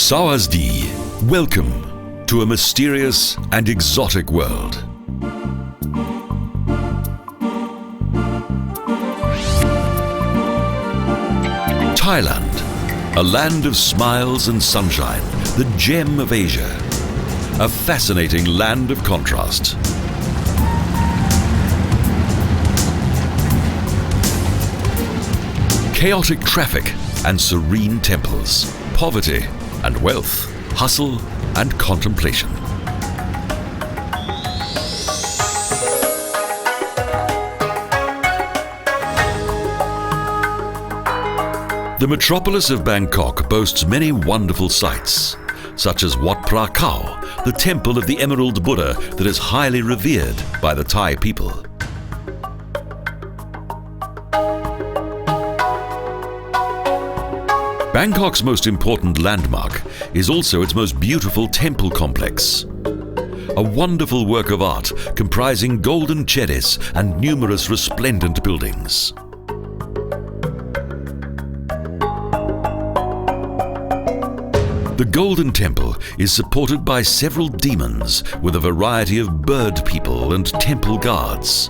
Sawadee. Welcome to a mysterious and exotic world. Thailand, a land of smiles and sunshine, the gem of Asia, a fascinating land of contrast. Chaotic traffic and serene temples, poverty and wealth, hustle and contemplation. The metropolis of Bangkok boasts many wonderful sights, such as Wat Phra Kaeo, the temple of the Emerald Buddha that is highly revered by the Thai people. Bangkok's most important landmark is also its most beautiful temple complex. A wonderful work of art comprising golden Chedis and numerous resplendent buildings. The Golden Temple is supported by several demons with a variety of bird people and temple guards.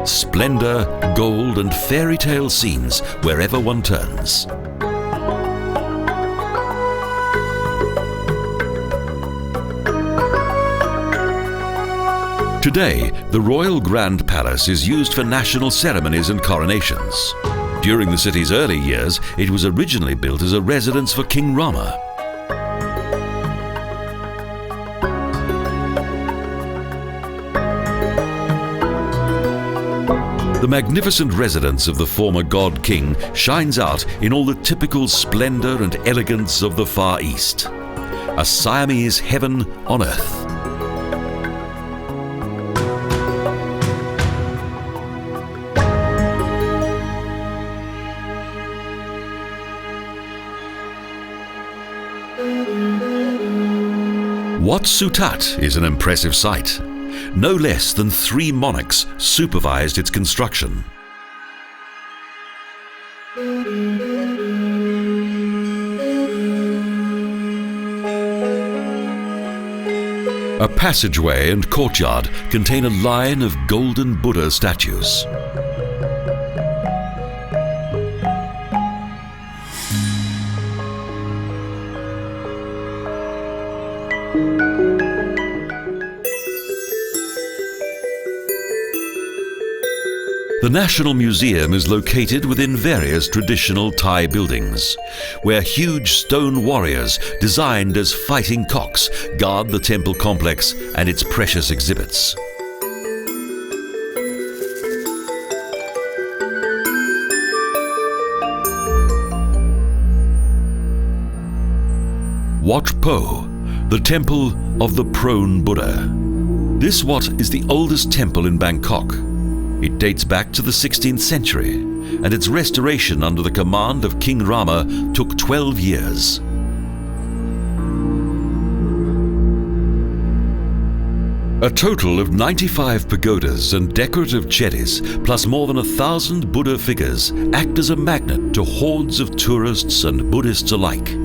Splendor, gold and fairy tale scenes wherever one turns. Today, the Royal Grand Palace is used for national ceremonies and coronations. During the city's early years, it was originally built as a residence for King Rama. The magnificent residence of the former god king shines out in all the typical splendor and elegance of the Far East. A Siamese heaven on earth. Wat Mahathat is an impressive sight. No less than 3 monarchs supervised its construction. A passageway and courtyard contain a line of golden Buddha statues. The National Museum is located within various traditional Thai buildings, where huge stone warriors designed as fighting cocks guard the temple complex and its precious exhibits. Wat Po, the Temple of the Prone Buddha. This Wat is the oldest temple in Bangkok. It dates back to the 16th century, and its restoration under the command of King Rama took 12 years. A total of 95 pagodas and decorative Chedis, plus more than 1,000 Buddha figures, act as a magnet to hordes of tourists and Buddhists alike.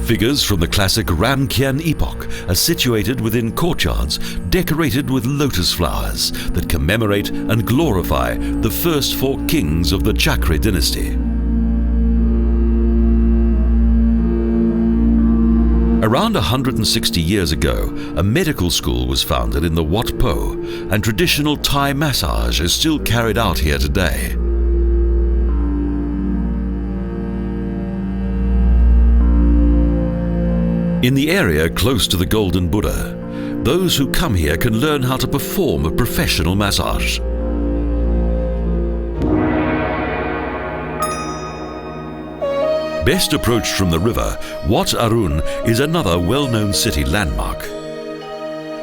Figures from the classic Ramkien epoch are situated within courtyards decorated with lotus flowers that commemorate and glorify the first 4 kings of the Chakra dynasty. Around 160 years ago, a medical school was founded in the Wat Po, and traditional Thai massage is still carried out here today. In the area close to the Golden Buddha, those who come here can learn how to perform a professional massage. Best approached from the river, Wat Arun is another well-known city landmark.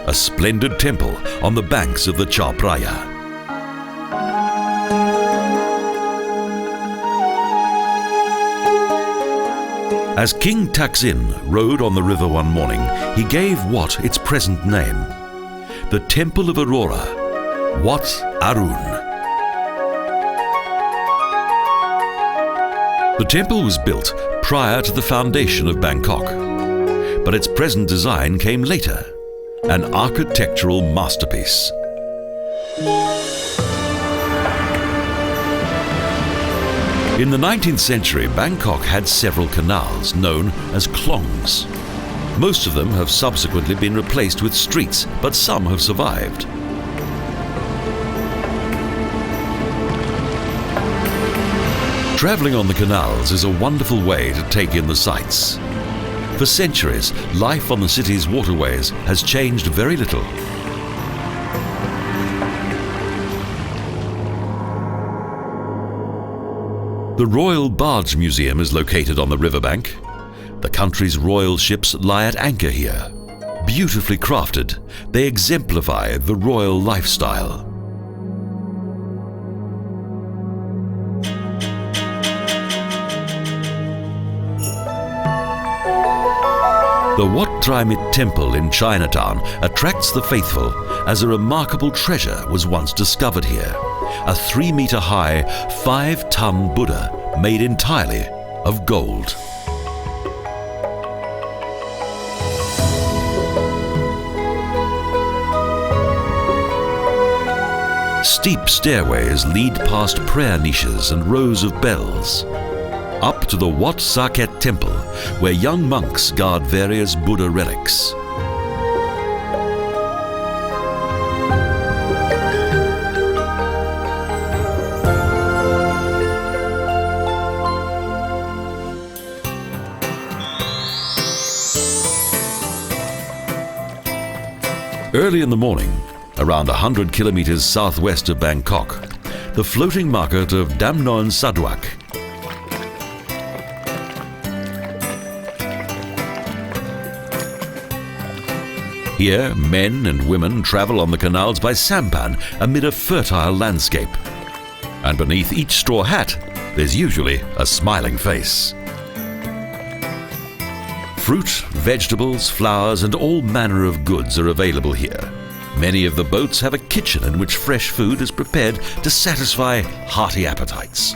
A splendid temple on the banks of the Chao Phraya. As King Taksin rode on the river one morning, he gave Wat its present name, the Temple of Aurora, Wat Arun. The temple was built prior to the foundation of Bangkok, but its present design came later, an architectural masterpiece. In the 19th century, Bangkok had several canals known as klongs. Most of them have subsequently been replaced with streets, but some have survived. Travelling on the canals is a wonderful way to take in the sights. For centuries, life on the city's waterways has changed very little. The Royal Barge Museum is located on the riverbank. The country's royal ships lie at anchor here. Beautifully crafted, they exemplify the royal lifestyle. The Wat Phra Kaeo temple in Chinatown attracts the faithful as a remarkable treasure was once discovered here. A 3-metre-high, 5-ton Buddha made entirely of gold. Steep stairways lead past prayer niches and rows of bells, up to the Wat Phra Kaeo temple, where young monks guard various Buddha relics. Early in the morning, around 100 kilometres southwest of Bangkok, the floating market of Dam Non Saduak. Here, men and women travel on the canals by sampan amid a fertile landscape. And beneath each straw hat, there's usually a smiling face. Fruit, vegetables, flowers, and all manner of goods are available here. Many of the boats have a kitchen in which fresh food is prepared to satisfy hearty appetites.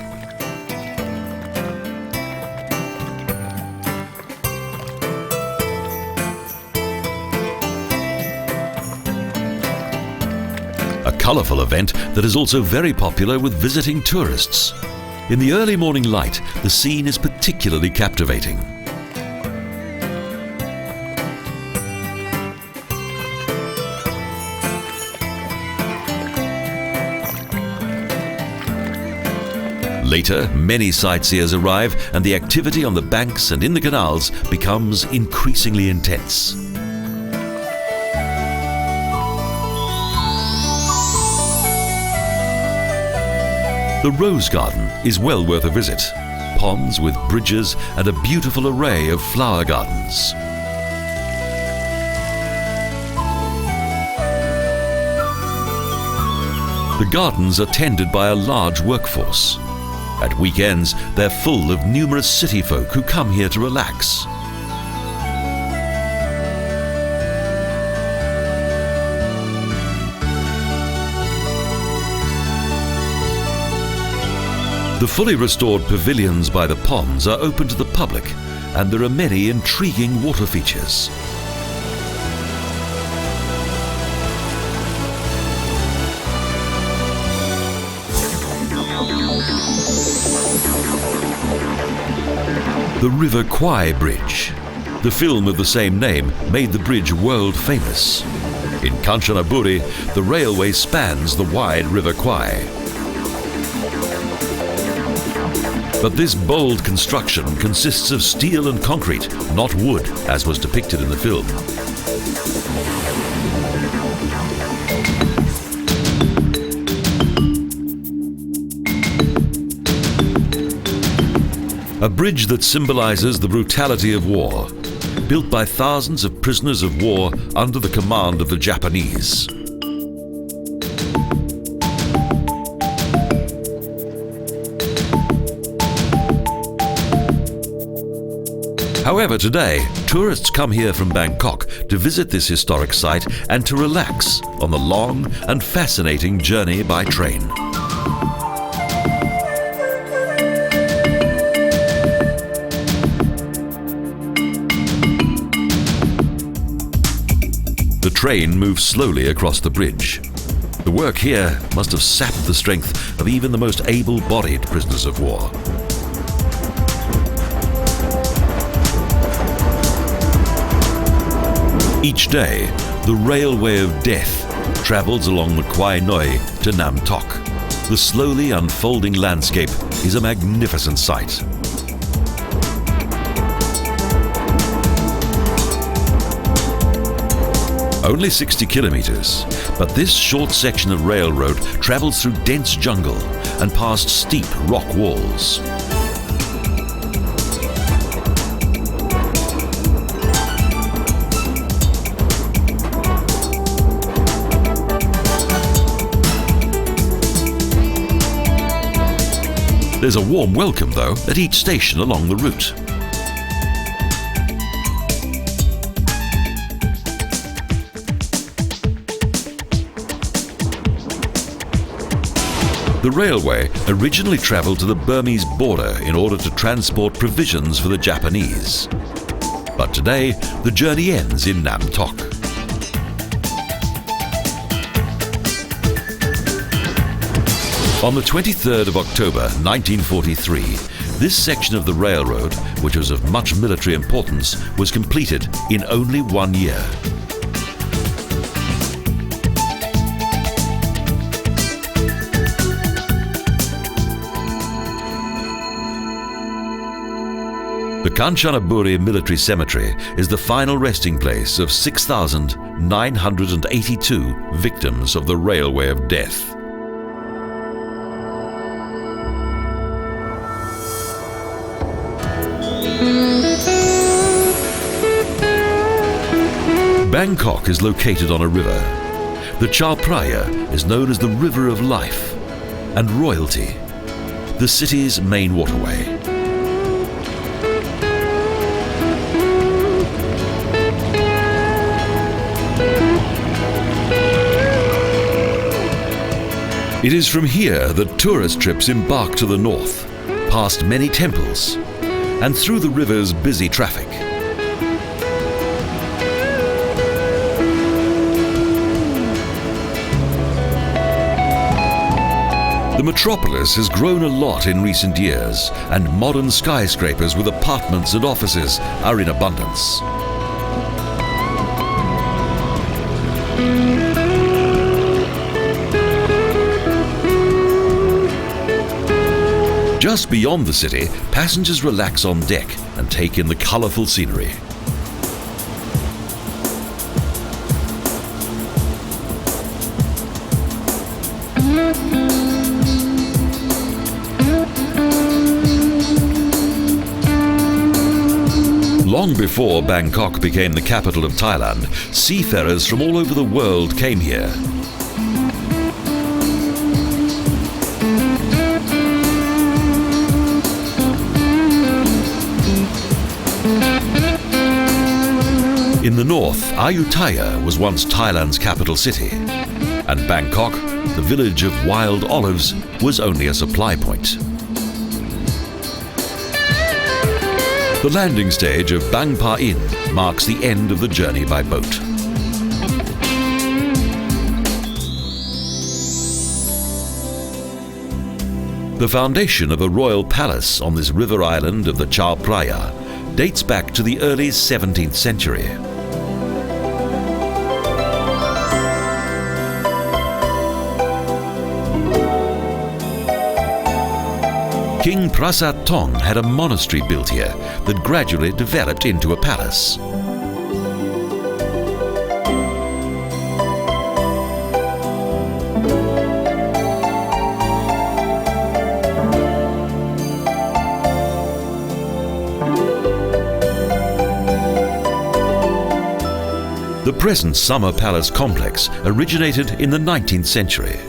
A colourful event that is also very popular with visiting tourists. In the early morning light, the scene is particularly captivating. Later, many sightseers arrive and the activity on the banks and in the canals becomes increasingly intense. The Rose Garden is well worth a visit. Ponds with bridges and a beautiful array of flower gardens. The gardens are tended by a large workforce. At weekends, they're full of numerous city folk who come here to relax. The fully restored pavilions by the ponds are open to the public, and there are many intriguing water features. The River Kwai Bridge. The film of the same name made the bridge world famous. In Kanchanaburi, the railway spans the wide River Kwai. But this bold construction consists of steel and concrete, not wood, as was depicted in the film. A bridge that symbolises the brutality of war, built by thousands of prisoners of war under the command of the Japanese. However, today, tourists come here from Bangkok to visit this historic site and to relax on the long and fascinating journey by train. train moves slowly across the bridge. The work here must have sapped the strength of even the most able-bodied prisoners of war. Each day, the Railway of Death travels along the Kwai Noi to Nam Tok. The slowly unfolding landscape is a magnificent sight. Only 60 kilometres, but this short section of railroad travels through dense jungle and past steep rock walls. There's a warm welcome, though, at each station along the route. The railway originally travelled to the Burmese border in order to transport provisions for the Japanese. But today, the journey ends in Nam Tok. On the 23rd of October 1943, this section of the railroad, which was of much military importance, was completed in only 1 year. The Kanchanaburi military cemetery is the final resting place of 6,982 victims of the Railway of Death. Bangkok is located on a river. The Chao Phraya is known as the River of Life and Royalty, the city's main waterway. It is from here that tourist trips embark to the north, past many temples, and through the river's busy traffic. The metropolis has grown a lot in recent years, and modern skyscrapers with apartments and offices are in abundance. Just beyond the city, passengers relax on deck and take in the colourful scenery. Long before Bangkok became the capital of Thailand, seafarers from all over the world came here. In the north, Ayutthaya was once Thailand's capital city, and Bangkok, the village of wild olives, was only a supply point. The landing stage of Bang Pa Inn marks the end of the journey by boat. The foundation of a royal palace on this river island of the Chao Phraya dates back to the early 17th century. King Prasat Tong had a monastery built here that gradually developed into a palace. The present summer palace complex originated in the 19th century,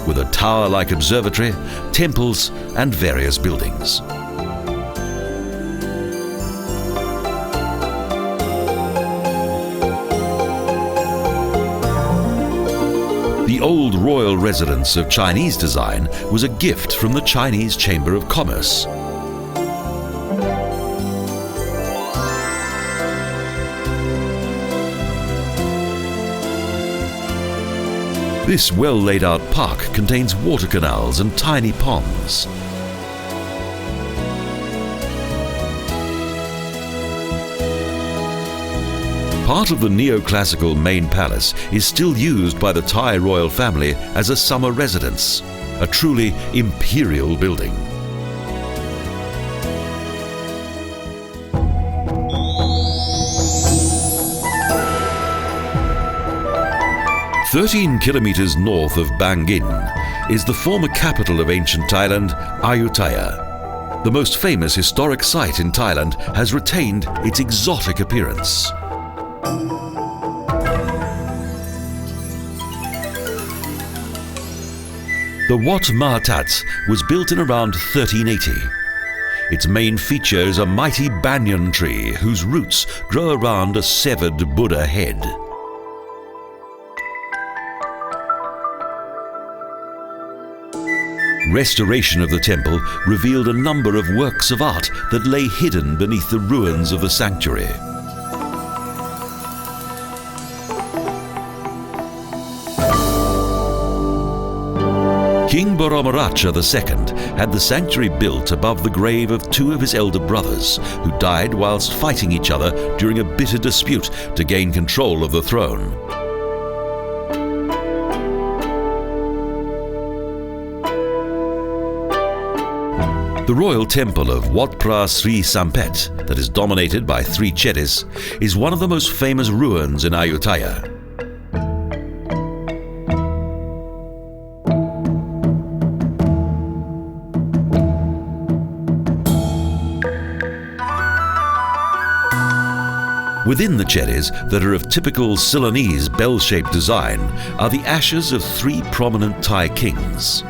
with a tower-like observatory, temples, and various buildings. The old royal residence of Chinese design was a gift from the Chinese Chamber of Commerce. This well-laid-out park contains water canals and tiny ponds. Part of the neoclassical main palace is still used by the Thai royal family as a summer residence, a truly imperial building. "13 kilometres north of Banyan is the former capital of ancient Thailand, Ayutthaya. The most famous historic site in Thailand has retained its exotic appearance. The Wat Mahathat was built in around 1380. Its main feature is a mighty banyan tree whose roots grow around a severed Buddha head. Restoration of the temple revealed a number of works of art that lay hidden beneath the ruins of the sanctuary. King Boromaracha II had the sanctuary built above the grave of two of his elder brothers, who died whilst fighting each other during a bitter dispute to gain control of the throne. The royal temple of Wat Phra Kaeo, that is dominated by three Chedis, is one of the most famous ruins in Ayutthaya. Within the Chedis, that are of typical Ceylonese bell-shaped design, are the ashes of three prominent Thai kings.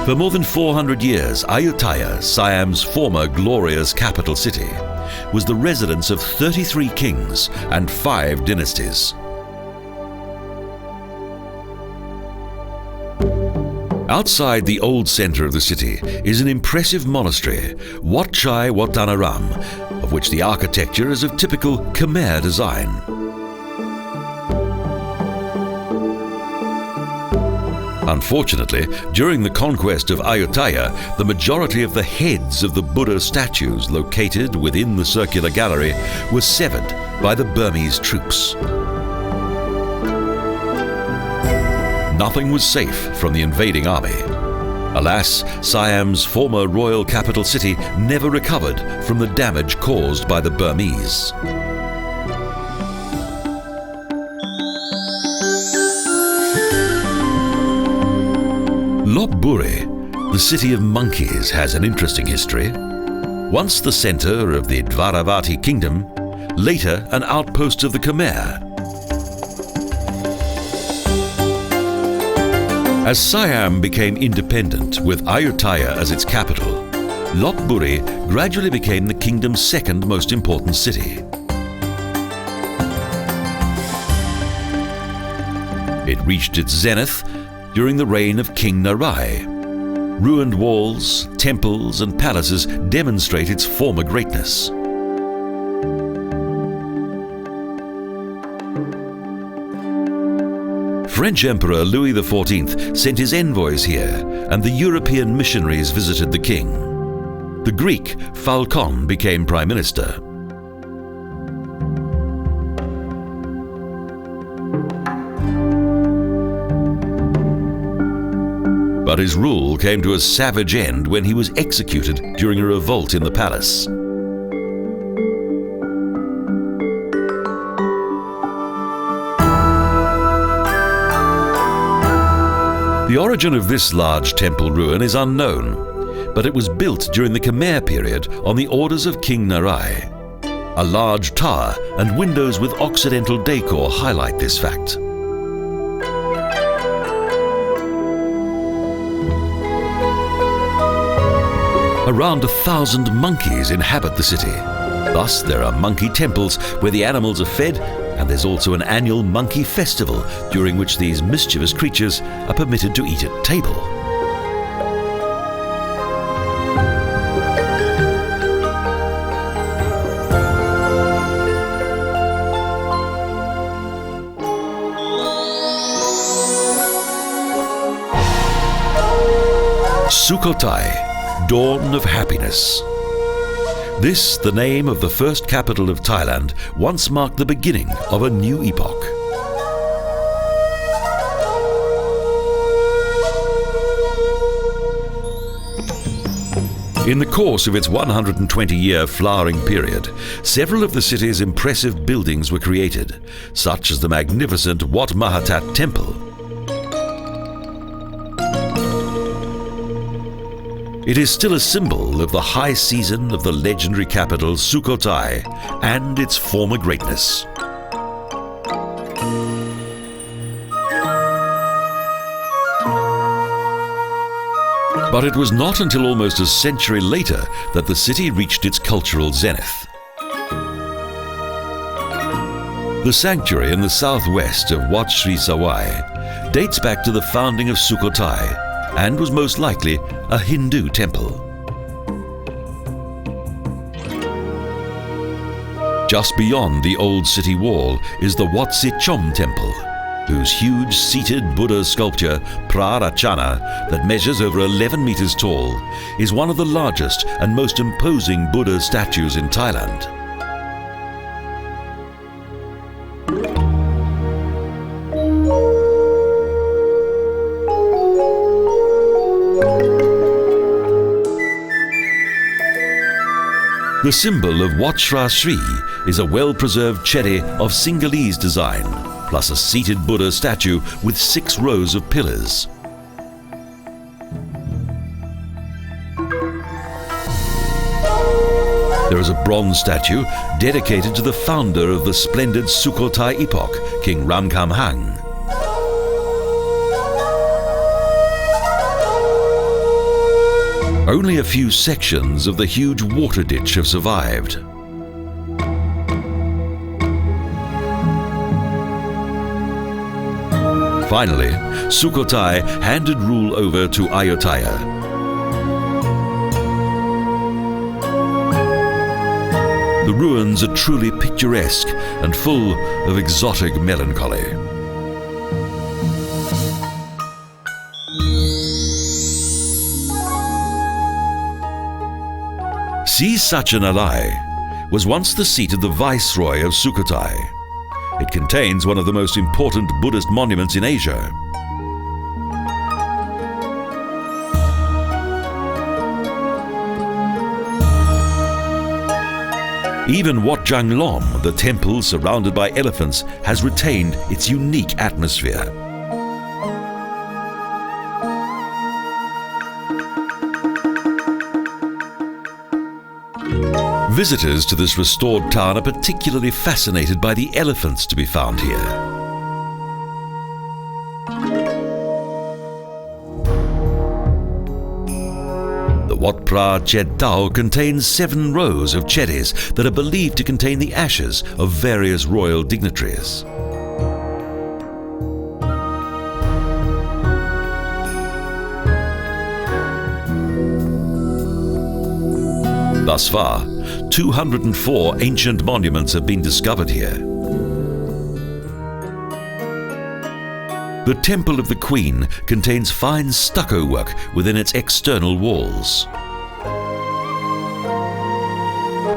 For more than 400 years, Ayutthaya, Siam's former glorious capital city, was the residence of 33 kings and 5 dynasties. Outside the old centre of the city is an impressive monastery, Wat Chai Watanaram, of which the architecture is of typical Khmer design. Unfortunately, during the conquest of Ayutthaya, the majority of the heads of the Buddha statues located within the circular gallery were severed by the Burmese troops. Nothing was safe from the invading army. Alas, Siam's former royal capital city never recovered from the damage caused by the Burmese. Lopburi, the city of monkeys, has an interesting history. Once the centre of the Dvaravati kingdom, later an outpost of the Khmer. As Siam became independent with Ayutthaya as its capital, Lopburi gradually became the kingdom's second most important city. It reached its zenith during the reign of King Narai. Ruined walls, temples and palaces demonstrate its former greatness. French Emperor Louis XIV sent his envoys here, and the European missionaries visited the king. The Greek Falcon became prime minister. But his rule came to a savage end when he was executed during a revolt in the palace. The origin of this large temple ruin is unknown, but it was built during the Khmer period on the orders of King Narai. A large tower and windows with Occidental decor highlight this fact. Around 1,000 monkeys inhabit the city. Thus, there are monkey temples where the animals are fed, and there's also an annual monkey festival during which these mischievous creatures are permitted to eat at table. Sukhothai, dawn of happiness. This, the name of the first capital of Thailand, once marked the beginning of a new epoch. In the course of its 120-year flowering period, several of the city's impressive buildings were created, such as the magnificent Wat Mahathat temple. It is still a symbol of the high season of the legendary capital Sukhothai and its former greatness. But it was not until almost a century later that the city reached its cultural zenith. The sanctuary in the southwest of Wat Phra Kaeo dates back to the founding of Sukhothai and was most likely a Hindu temple. Just beyond the old city wall is the Wat Chom temple, whose huge seated Buddha sculpture, Prarachana, that measures over 11 meters tall, is one of the largest and most imposing Buddha statues in Thailand. The symbol of Wat Phra Kaeo is a well-preserved Chedi of Sinhalese design, plus a seated Buddha statue with 6 rows of pillars. There is a bronze statue dedicated to the founder of the splendid Sukhothai epoch, King Ramkhamhaeng. Only a few sections of the huge water ditch have survived. Finally, Sukhothai handed rule over to Ayutthaya. The ruins are truly picturesque and full of exotic melancholy. Satchanalai was once the seat of the Viceroy of Sukhothai. It contains one of the most important Buddhist monuments in Asia. Even Wat Lom, the temple surrounded by elephants, has retained its unique atmosphere. Visitors to this restored town are particularly fascinated by the elephants to be found here. The Wat Phra Kaeo contains 7 rows of Chedis that are believed to contain the ashes of various royal dignitaries. Thus far, 204 ancient monuments have been discovered here. The Temple of the Queen contains fine stucco work within its external walls.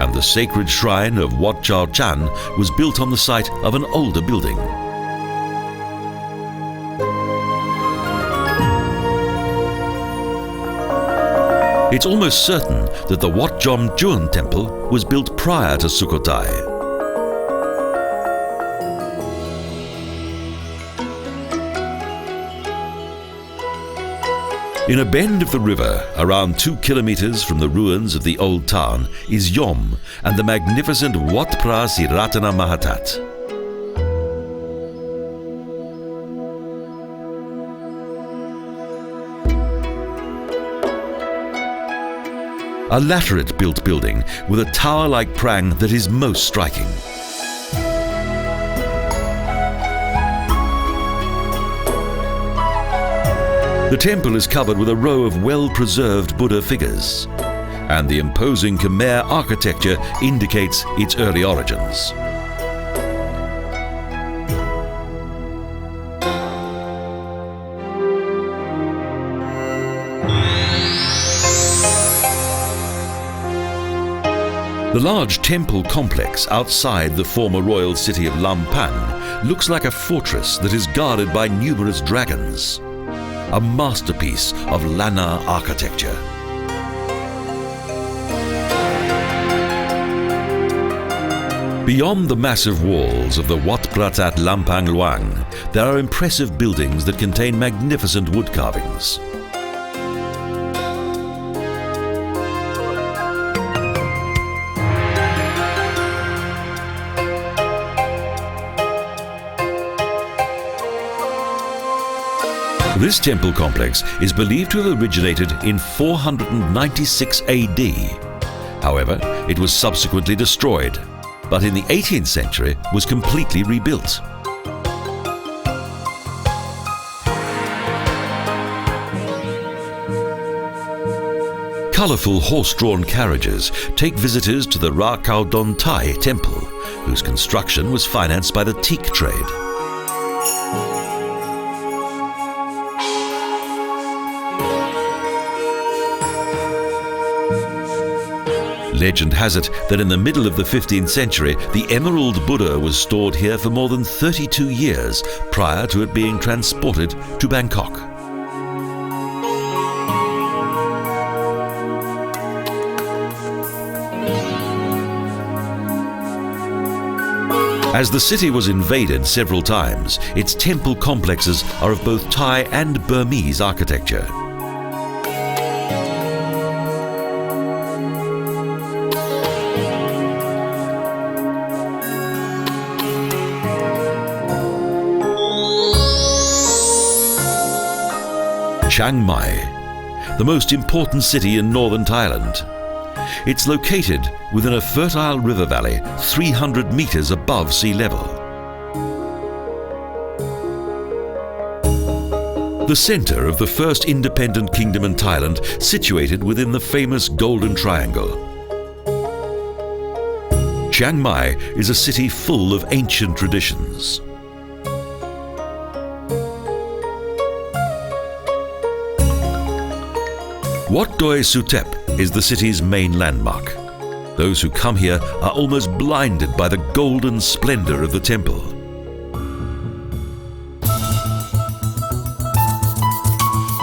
And the sacred shrine of Wat Chao Chan was built on the site of an older building. It's almost certain that the Wat Jom Juan temple was built prior to Sukhothai. In a bend of the river, around 2 kilometres from the ruins of the old town, is Yom and the magnificent Wat Phra Mahathat. A laterite-built building with a tower-like prang that is most striking. The temple is covered with a row of well-preserved Buddha figures, and the imposing Khmer architecture indicates its early origins. The large temple complex outside the former royal city of Lampang looks like a fortress that is guarded by numerous dragons, a masterpiece of Lanna architecture. Beyond the massive walls of the Wat Phra Kaeo Lampang Luang, there are impressive buildings that contain magnificent wood carvings. This temple complex is believed to have originated in 496 AD. However, it was subsequently destroyed, but in the 18th century was completely rebuilt. Colourful horse-drawn carriages take visitors to the Ra Kao Don Thai temple, whose construction was financed by the teak trade. Legend has it that in the middle of the 15th century, the Emerald Buddha was stored here for more than 32 years prior to it being transported to Bangkok. As the city was invaded several times, its temple complexes are of both Thai and Burmese architecture. Chiang Mai, the most important city in northern Thailand. It's located within a fertile river valley 300 meters above sea level. The center of the first independent kingdom in Thailand, situated within the famous Golden Triangle. Chiang Mai is a city full of ancient traditions. Wat Doi Suthep is the city's main landmark. Those who come here are almost blinded by the golden splendor of the temple.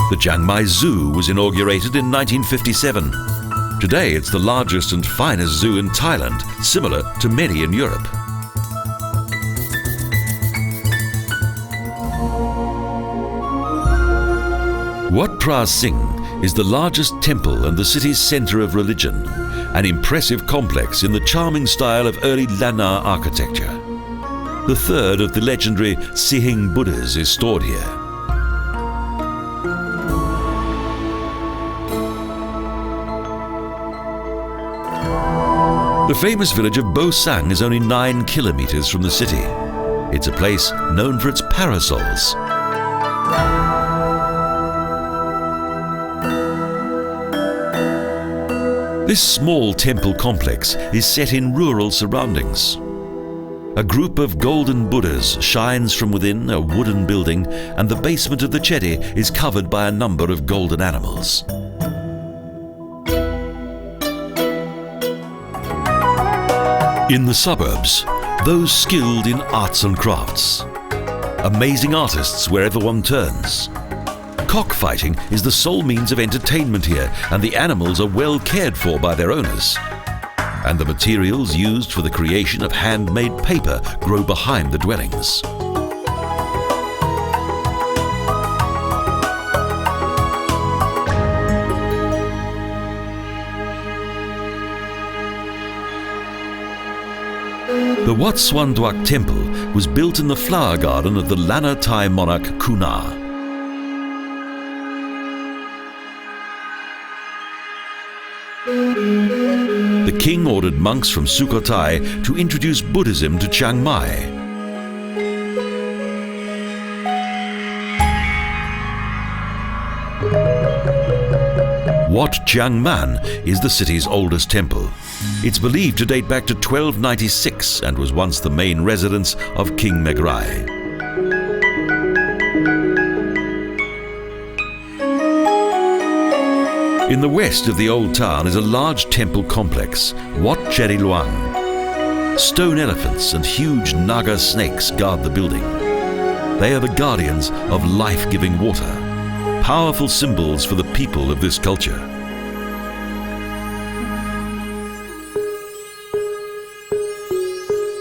The Chiang Mai Zoo was inaugurated in 1957. Today it's the largest and finest zoo in Thailand, similar to many in Europe. Wat Phra Kaeo is the largest temple and the city's center of religion, an impressive complex in the charming style of early Lanna architecture. The third of the legendary Sihing Buddhas is stored here. The famous village of Bo Sang is only 9 kilometers from the city. It's a place known for its parasols. This small temple complex is set in rural surroundings. A group of golden Buddhas shines from within a wooden building, and the basement of the Chedi is covered by a number of golden animals. In the suburbs, those skilled in arts and crafts. Amazing artists wherever one turns. Cockfighting is the sole means of entertainment here, and the animals are well cared for by their owners. And the materials used for the creation of handmade paper grow behind the dwellings. The Wat Suan Duak Temple was built in the flower garden of the Lanna Thai monarch Kuna. The king ordered monks from Sukhothai to introduce Buddhism to Chiang Mai. Wat Chiang Man is the city's oldest temple. It's believed to date back to 1296 and was once the main residence of King Megrai. In the west of the old town is a large temple complex, Wat Phra Kaeo. Stone elephants and huge naga snakes guard the building. They are the guardians of life-giving water, powerful symbols for the people of this culture.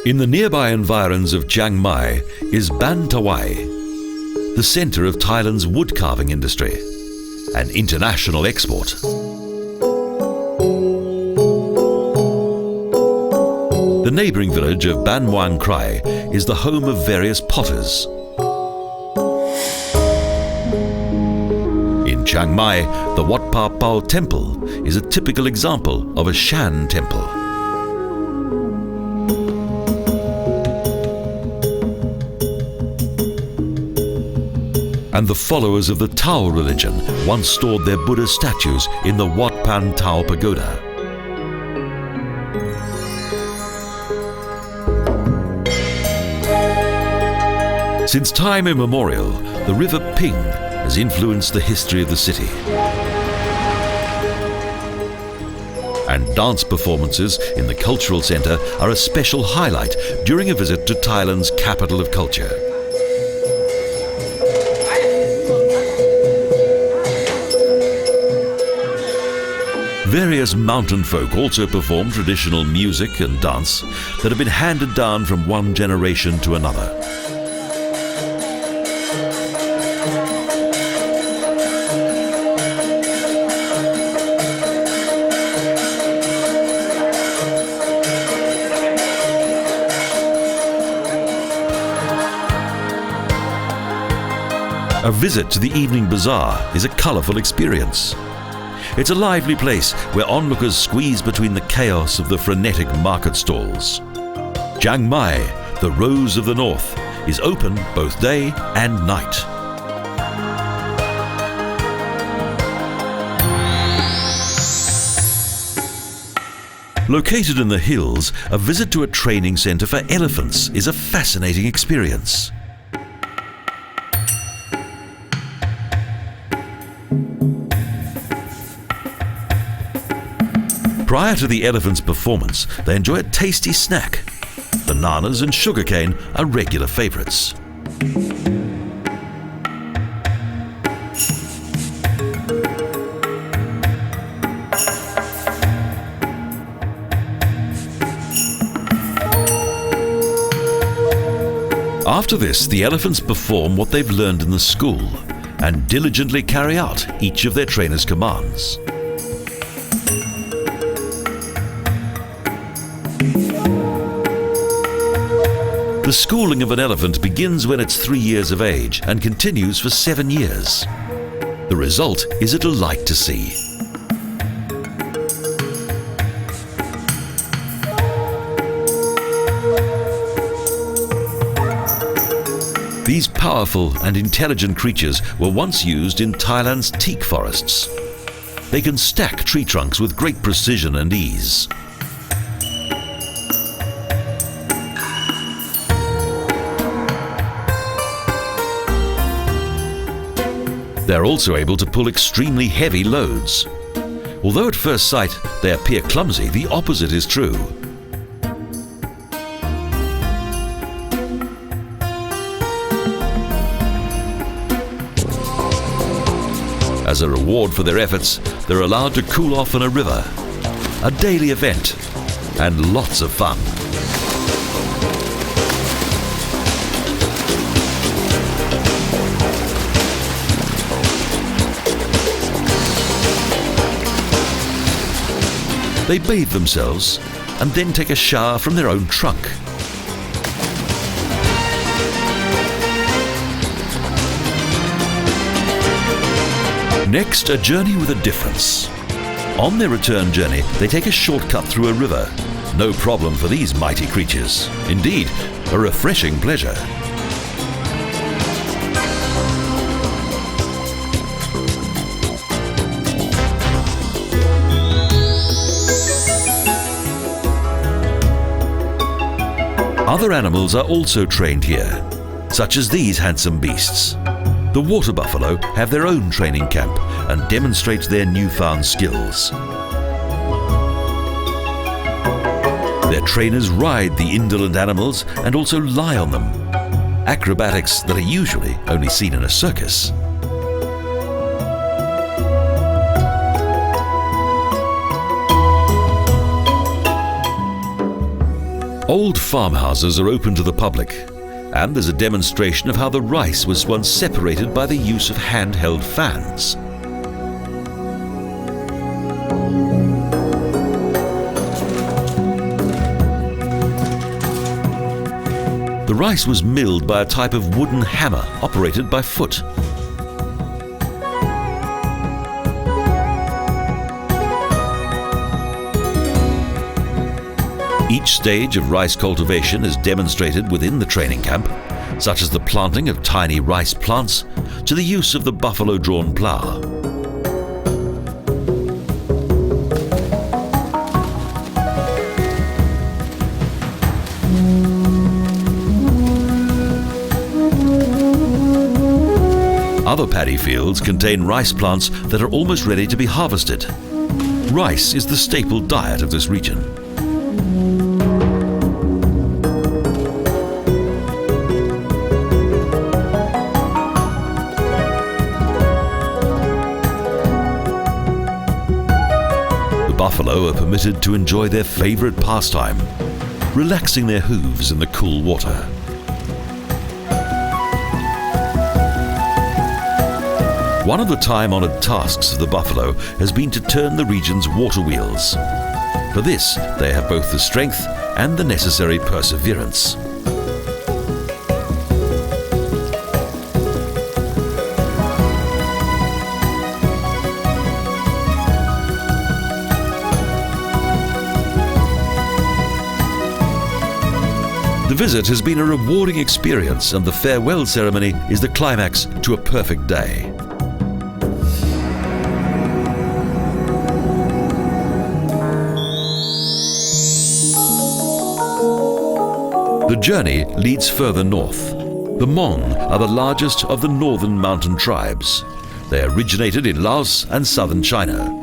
In the nearby environs of Chiang Mai is Ban Tawai, the centre of Thailand's wood carving industry, an international export. The neighbouring village of Ban Muang Krai is the home of various potters. In Chiang Mai, the Wat Phra Kaeo temple is a typical example of a Shan temple. And the followers of the Tao religion once stored their Buddha statues in the Wat Pan Tao Pagoda. Since time immemorial, the River Ping has influenced the history of the city. And dance performances in the cultural centre are a special highlight during a visit to Thailand's capital of culture. Various mountain folk also perform traditional music and dance that have been handed down from one generation to another. A visit to the evening bazaar is a colourful experience. It's a lively place where onlookers squeeze between the chaos of the frenetic market stalls. Chiang Mai, the Rose of the North, is open both day and night. Located in the hills, a visit to a training centre for elephants is a fascinating experience. Prior to the elephants' performance, they enjoy a tasty snack. Bananas and sugarcane are regular favourites. After this, the elephants perform what they've learned in the school and diligently carry out each of their trainer's commands. The schooling of an elephant begins when it's 3 years of age and continues for 7 years. The result is a delight to see. These powerful and intelligent creatures were once used in Thailand's teak forests. They can stack tree trunks with great precision and ease. They're also able to pull extremely heavy loads. Although at first sight they appear clumsy, the opposite is true. As a reward for their efforts, they're allowed to cool off in a river, a daily event, and lots of fun. They bathe themselves and then take a shower from their own trunk. Next, a journey with a difference. On their return journey, they take a shortcut through a river. No problem for these mighty creatures. Indeed, a refreshing pleasure. Other animals are also trained here, such as these handsome beasts. The water buffalo have their own training camp and demonstrate their newfound skills. Their trainers ride the indolent animals and also lie on them, acrobatics that are usually only seen in a circus. Old farmhouses are open to the public, and there's a demonstration of how the rice was once separated by the use of handheld fans. The rice was milled by a type of wooden hammer operated by foot. Each stage of rice cultivation is demonstrated within the training camp, such as the planting of tiny rice plants to the use of the buffalo-drawn plough. Other paddy fields contain rice plants that are almost ready to be harvested. Rice is the staple diet of this region. The buffalo are permitted to enjoy their favorite pastime, relaxing their hooves in the cool water. One of the time-honored tasks of the buffalo has been to turn the region's water wheels. For this, they have both the strength and the necessary perseverance. The visit has been a rewarding experience, and the farewell ceremony is the climax to a perfect day. The journey leads further north. The Hmong are the largest of the northern mountain tribes. They originated in Laos and Southern China.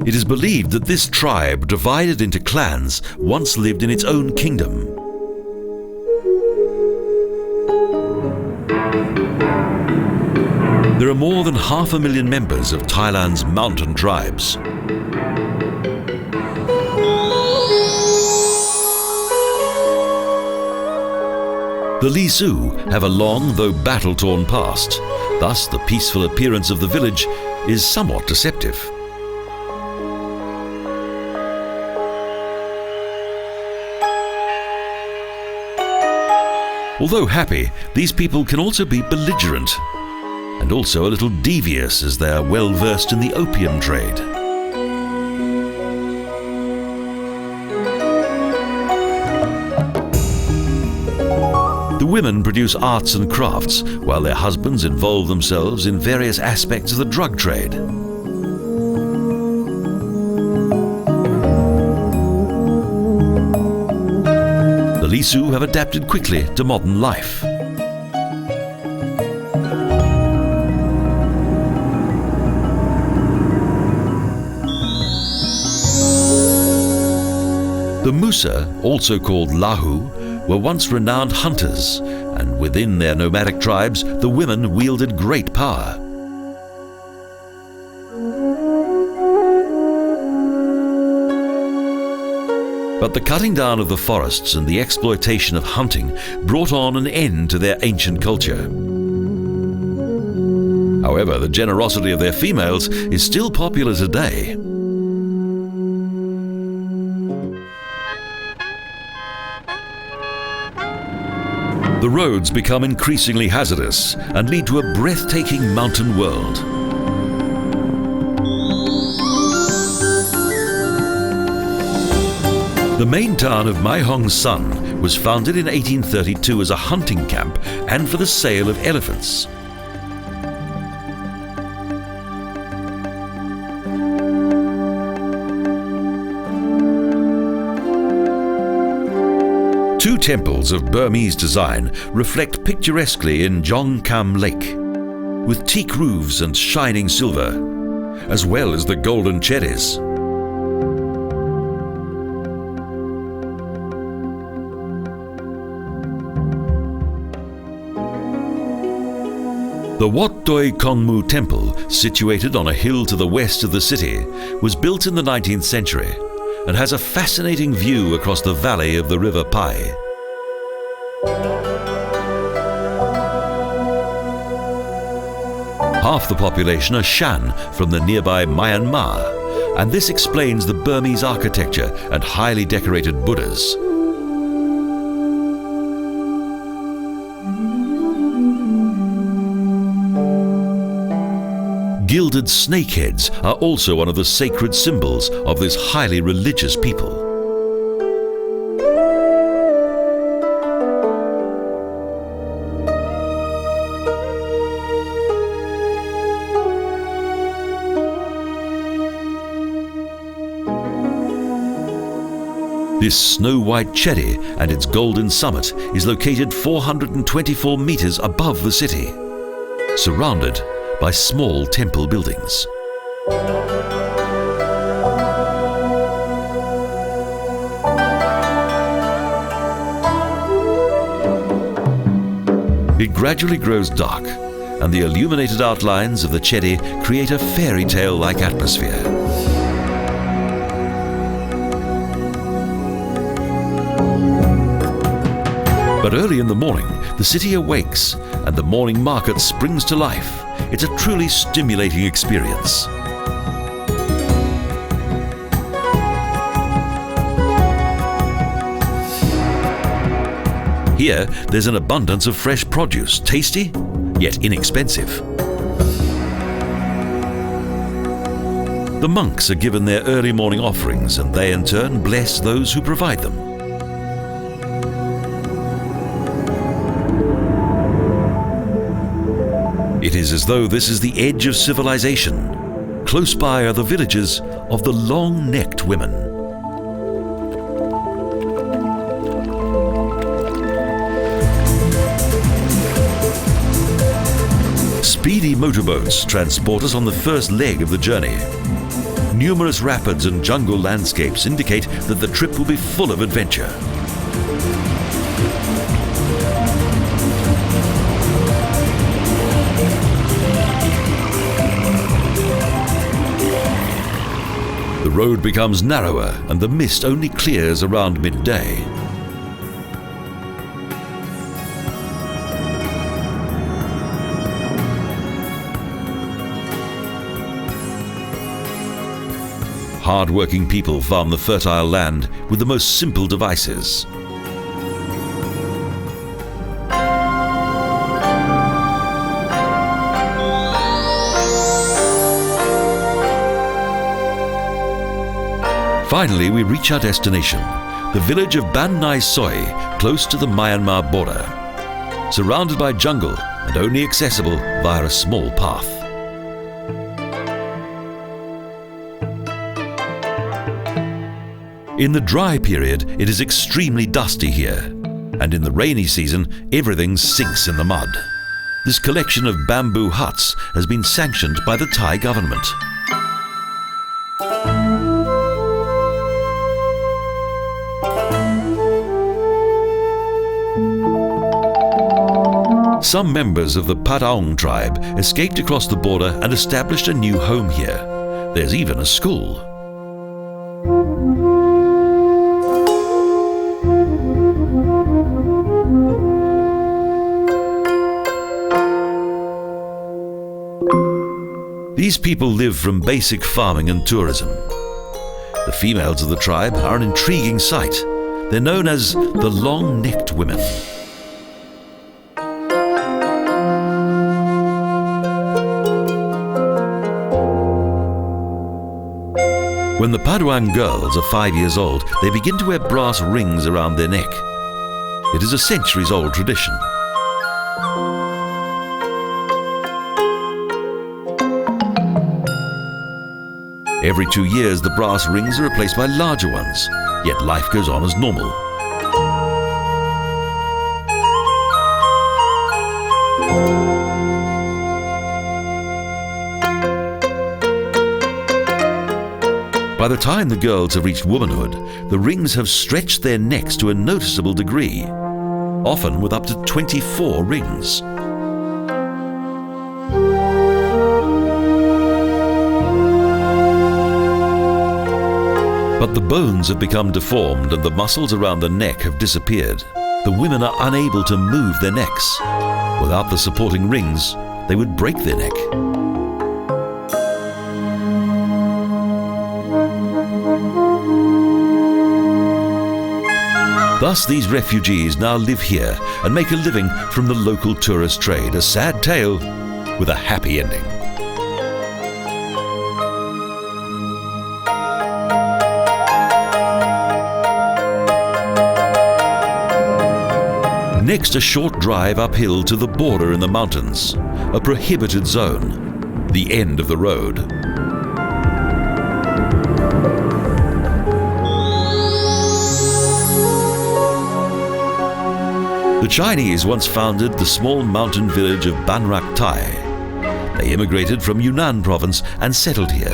It is believed that this tribe, divided into clans, once lived in its own kingdom. There are more than 500,000 members of Thailand's mountain tribes. The Lisu have a long, though battle-torn past. Thus, the peaceful appearance of the village is somewhat deceptive. Although happy, these people can also be belligerent, and also a little devious, as they are well versed in the opium trade. The women produce arts and crafts, while their husbands involve themselves in various aspects of the drug trade. The Lisu have adapted quickly to modern life. The Musa, also called Lahu, were once renowned hunters, and within their nomadic tribes, the women wielded great power. But the cutting down of the forests and the exploitation of hunting brought on an end to their ancient culture. However, the generosity of their females is still popular today. The roads become increasingly hazardous and lead to a breathtaking mountain world. The main town of Mae Hong Son was founded in 1832 as a hunting camp and for the sale of elephants. Two temples of Burmese design reflect picturesquely in Jong Kam Lake, with teak roofs and shining silver, as well as the golden Chedis. The Wat Doi Kongmu Temple, situated on a hill to the west of the city, was built in the 19th century and has a fascinating view across the valley of the River Pai. Half the population are Shan from the nearby Myanmar, and this explains the Burmese architecture and highly decorated Buddhas. Gilded snakeheads are also one of the sacred symbols of this highly religious people. This snow-white Chedi and its golden summit is located 424 meters above the city, surrounded by small temple buildings. It gradually grows dark, and the illuminated outlines of the Chedi create a fairy tale-like atmosphere. But early in the morning, the city awakes, and the morning market springs to life. It's a truly stimulating experience. Here, there's an abundance of fresh produce, tasty, yet inexpensive. The monks are given their early morning offerings, and they in turn bless those who provide them. It is as though this is the edge of civilization. Close by are the villages of the long-necked women. Speedy motorboats transport us on the first leg of the journey. Numerous rapids and jungle landscapes indicate that the trip will be full of adventure. The road becomes narrower and the mist only clears around midday. Hard-working people farm the fertile land with the most simple devices. Finally, we reach our destination, the village of Ban Nai Soi, close to the Myanmar border, surrounded by jungle and only accessible via a small path. In the dry period, it is extremely dusty here, and in the rainy season, everything sinks in the mud. This collection of bamboo huts has been sanctioned by the Thai government. Some members of the Padaung tribe escaped across the border and established a new home here. There's even a school. These people live from basic farming and tourism. The females of the tribe are an intriguing sight. They're known as the long-necked women. When the Paduang girls are 5 years old, they begin to wear brass rings around their neck. It is a centuries-old tradition. Every 2 years, the brass rings are replaced by larger ones, yet life goes on as normal. By the time the girls have reached womanhood, the rings have stretched their necks to a noticeable degree, often with up to 24 rings. But the bones have become deformed and the muscles around the neck have disappeared. The women are unable to move their necks. Without the supporting rings, they would break their neck. Thus, these refugees now live here and make a living from the local tourist trade, a sad tale with a happy ending. Next, a short drive uphill to the border in the mountains, a prohibited zone, the end of the road. The Chinese once founded the small mountain village of Thai. They immigrated from Yunnan province and settled here.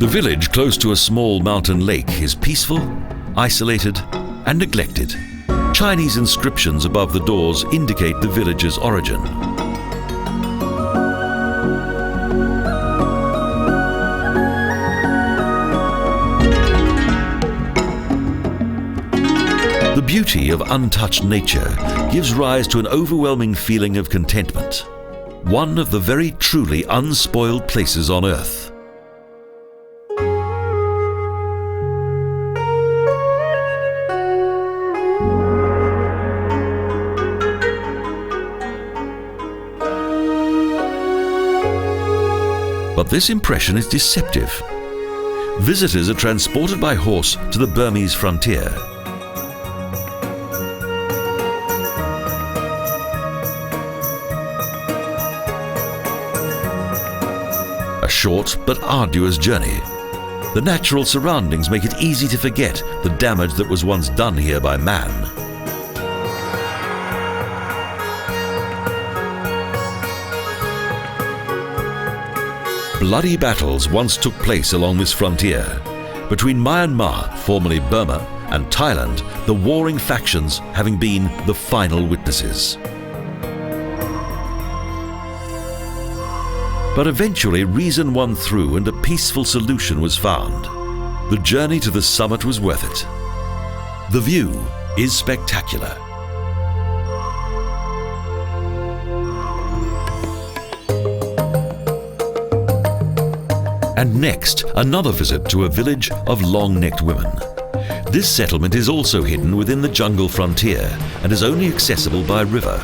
The village close to a small mountain lake is peaceful, isolated, and neglected. Chinese inscriptions above the doors indicate the village's origin. The beauty of untouched nature gives rise to an overwhelming feeling of contentment, one of the very truly unspoiled places on earth. But this impression is deceptive. Visitors are transported by horse to the Burmese frontier. A short but arduous journey. The natural surroundings make it easy to forget the damage that was once done here by man. Bloody battles once took place along this frontier. Between Myanmar, formerly Burma, and Thailand, the warring factions having been the final witnesses. But eventually reason won through and a peaceful solution was found. The journey to the summit was worth it. The view is spectacular. And next, another visit to a village of long-necked women. This settlement is also hidden within the jungle frontier and is only accessible by river.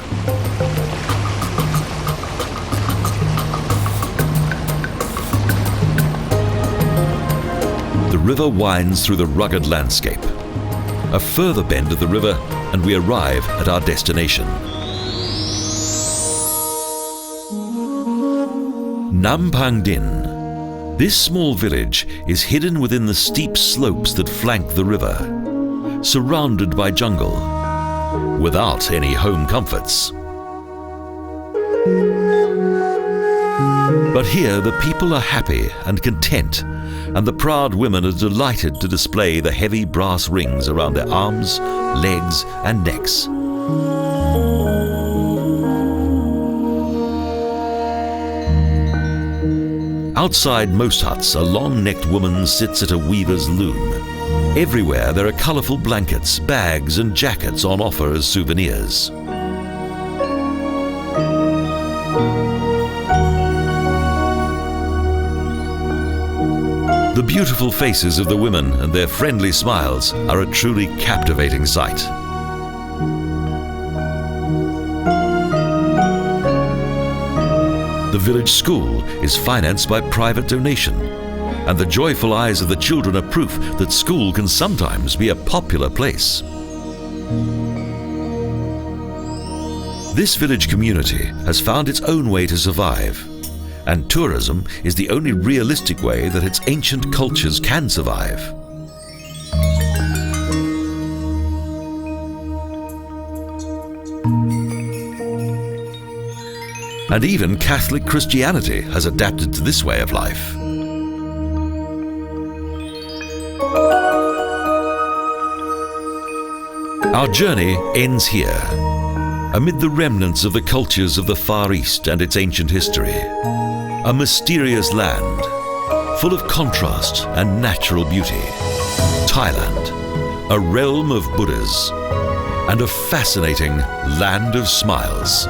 The river winds through the rugged landscape. A further bend of the river and we arrive at our destination. Lampang Din. This small village is hidden within the steep slopes that flank the river, surrounded by jungle, without any home comforts. But here the people are happy and content, and the proud women are delighted to display the heavy brass rings around their arms, legs, and necks. Outside most huts, a long-necked woman sits at a weaver's loom. Everywhere there are colourful blankets, bags and jackets on offer as souvenirs. The beautiful faces of the women and their friendly smiles are a truly captivating sight. The village school is financed by private donation, and the joyful eyes of the children are proof that school can sometimes be a popular place. This village community has found its own way to survive, and tourism is the only realistic way that its ancient cultures can survive. And even Catholic Christianity has adapted to this way of life. Our journey ends here, amid the remnants of the cultures of the Far East and its ancient history. A mysterious land, full of contrast and natural beauty. Thailand, a realm of Buddhas, and a fascinating land of smiles.